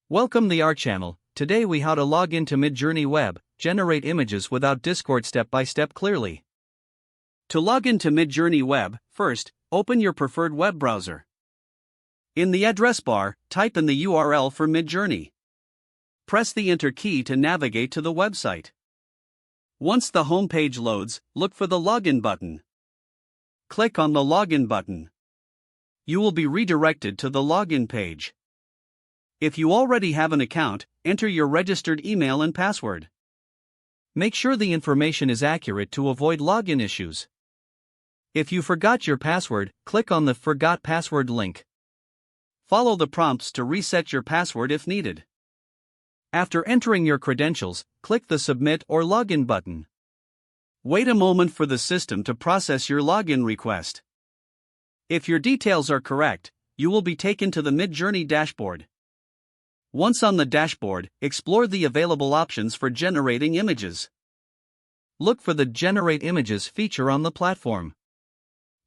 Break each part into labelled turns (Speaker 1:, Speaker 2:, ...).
Speaker 1: Welcome to our channel. Today we how to log into Midjourney web, generate images without Discord step by step clearly. To log into Midjourney web, first, open your preferred web browser. In the address bar, type in the URL for Midjourney. Press the Enter key to navigate to the website. Once the home page loads, look for the Login button. Click on the Login button. You will be redirected to the login page. If you already have an account, enter your registered email and password. Make sure the information is accurate to avoid login issues. If you forgot your password, click on the Forgot Password link. Follow the prompts to reset your password if needed. After entering your credentials, click the Submit or Login button. Wait a moment for the system to process your login request. If your details are correct, you will be taken to the Midjourney dashboard. Once on the dashboard, explore the available options for generating images. Look for the Generate Images feature on the platform.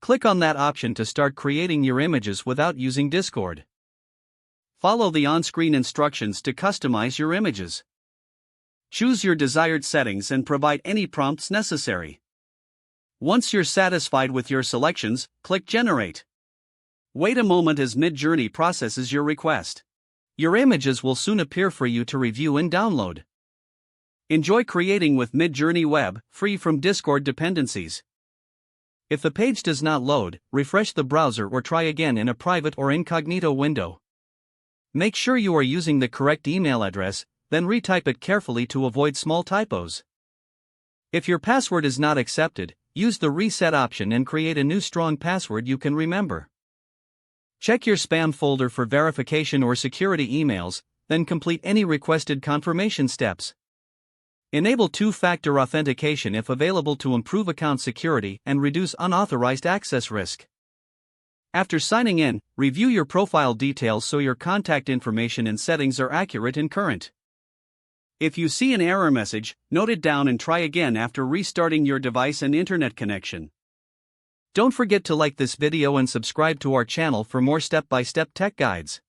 Speaker 1: Click on that option to start creating your images without using Discord. Follow the on-screen instructions to customize your images. Choose your desired settings and provide any prompts necessary. Once you're satisfied with your selections, click Generate. Wait a moment as Midjourney processes your request. Your images will soon appear for you to review and download. Enjoy creating with Midjourney web, free from Discord dependencies. If the page does not load, refresh the browser or try again in a private or incognito window. Make sure you are using the correct email address, then retype it carefully to avoid small typos. If your password is not accepted, use the reset option and create a new strong password you can remember. Check your spam folder for verification or security emails, then complete any requested confirmation steps. Enable two-factor authentication if available to improve account security and reduce unauthorized access risk. After signing in, review your profile details so your contact information and settings are accurate and current. If you see an error message, note it down and try again after restarting your device and internet connection. Don't forget to like this video and subscribe to our channel for more step-by-step tech guides.